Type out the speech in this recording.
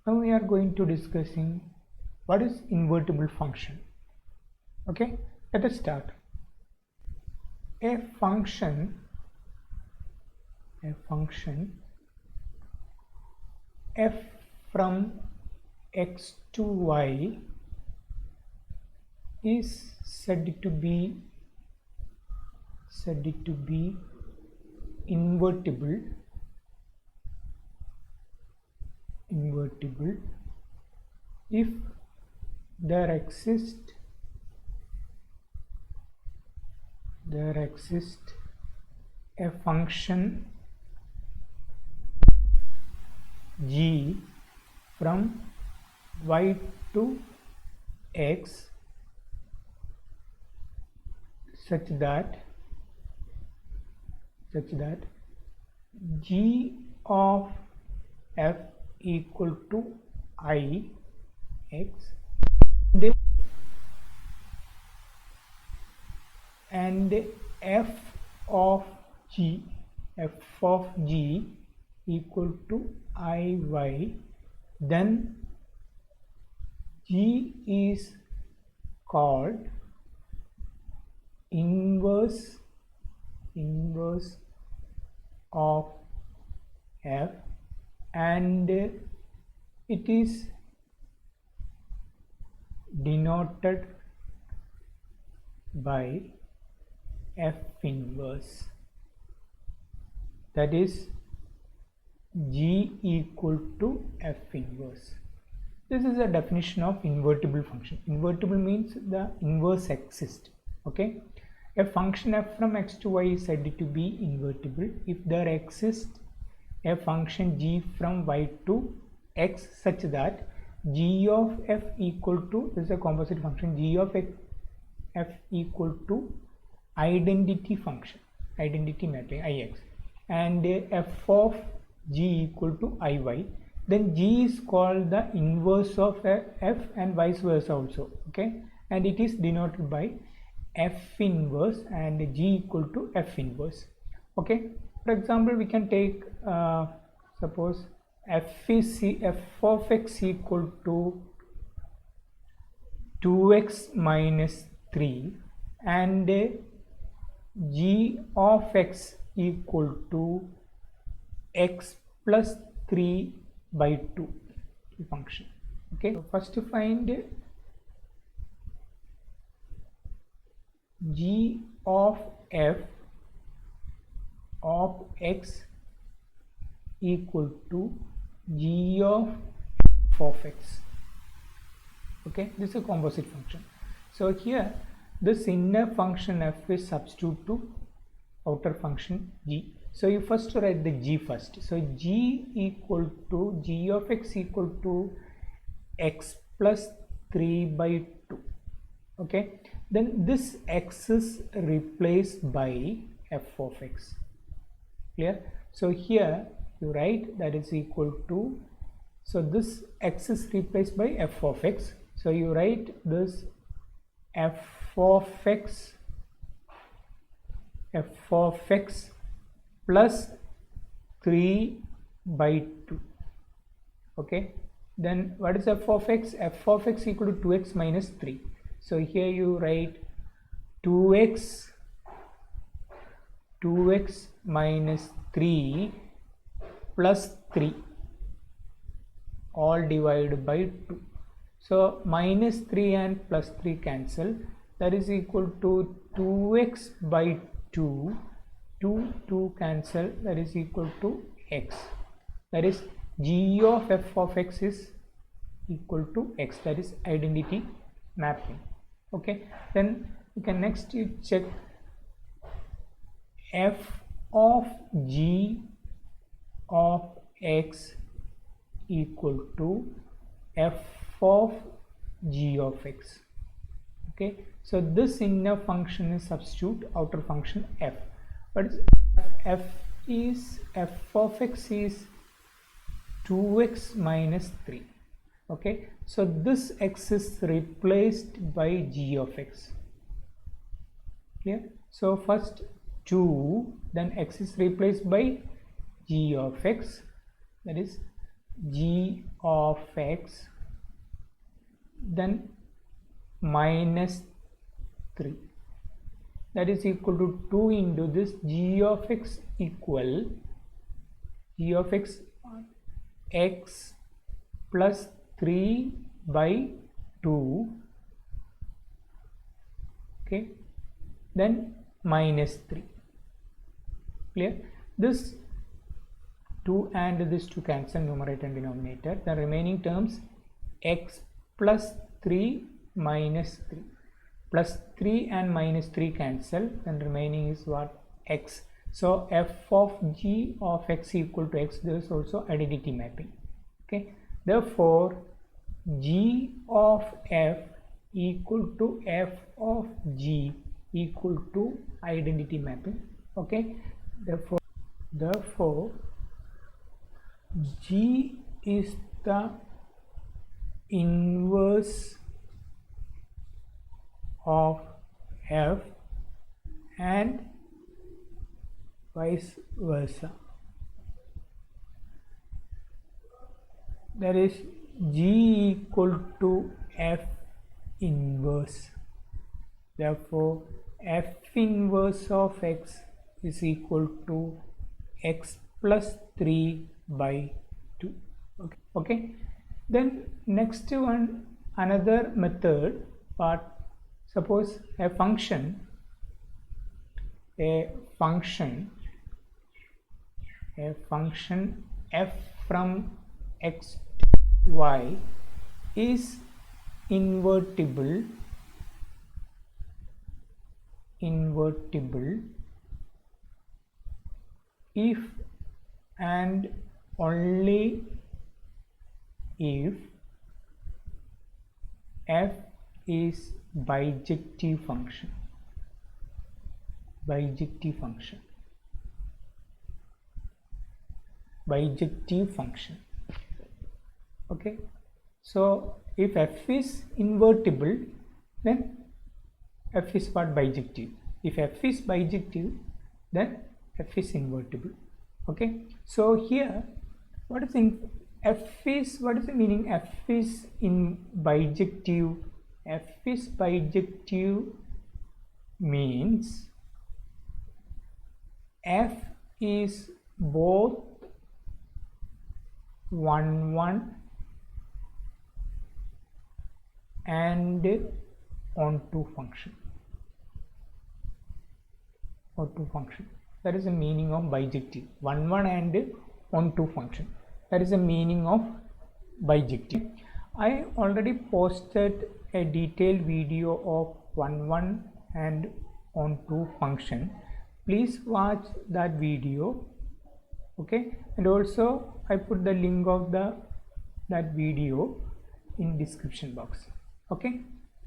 Now we are going to discussing what is invertible function. Okay, let us start. A function f from x to y is said to be invertible if there exists a function g from y to x such that g of f equal to I x and f of g equal to I y, then g is called inverse of f, and it is denoted by f inverse, that is g equal to f inverse. This is a definition of invertible function. Invertible means the inverse exists. Okay, a function f from x to y is said to be invertible if there exists a function g from y to x such that g of f equal to, this is a composite function, g of f equal to identity function, identity mapping Ix, and f of g equal to Iy, then g is called the inverse of f and vice versa also. Okay, and it is denoted by f inverse and g equal to f inverse. Okay, for example, we can take suppose f of x equal to 2x minus 3 and g of x equal to x plus 3 by 2 function. Okay, so first to find g of f of x equal to g of f of x. Okay, this is a composite function. So here this inner function f is substitute to outer function g. So you first write the g first. So g equal to g of x equal to x plus 3 by 2. Okay, then this x is replaced by f of x. Clear? So here you write that is equal to, so this x is replaced by f of x. So you write this f of x plus 3 by 2. Okay, then what is f of x? F of x equal to 2x minus 3. So here you write 2x minus 3 plus 3 all divided by 2. So minus 3 and plus 3 cancel, that is equal to 2x by 2, 2 cancel, that is equal to x, that is g of f of x is equal to x, that is identity mapping. Okay, then you can next you check f of g of x equal to f of g of x. Okay, so this inner function is substitute outer function f, but f of x is 2x minus 3. Okay, so this x is replaced by g of x. Clear? So first 2, then x is replaced by g of x, that is g of x, then minus 3, that is equal to 2 into this g of x equal g of x x plus 3 by 2, okay, then minus 3. Clear? This 2 and this 2 cancel numerator and denominator. The remaining terms x plus 3 minus 3, plus 3 and minus 3 cancel, then remaining is what? X. So f of g of x equal to x. There is also identity mapping. Okay. Therefore, g of f equal to f of g equal to identity mapping. Okay. Therefore, g is the inverse of f and vice versa. That is g equal to f inverse. Therefore, f inverse of x is equal to x plus 3 by 2. Okay. Then next one, another method, but suppose a function f from x to y is invertible if and only if f is bijective function. Okay. So if f is invertible, then f is what? Bijective. If f is bijective, then f is invertible. Okay. So here, what is in f is, what is the meaning? F is in bijective. F is bijective means f is both 1 1 and onto function. That is the meaning of bijective. 1 1 and onto function. That is the meaning of bijective. I already posted a detailed video of 1 1 and onto function. Please watch that video. Okay, and also I put the link of that video in description box. Okay.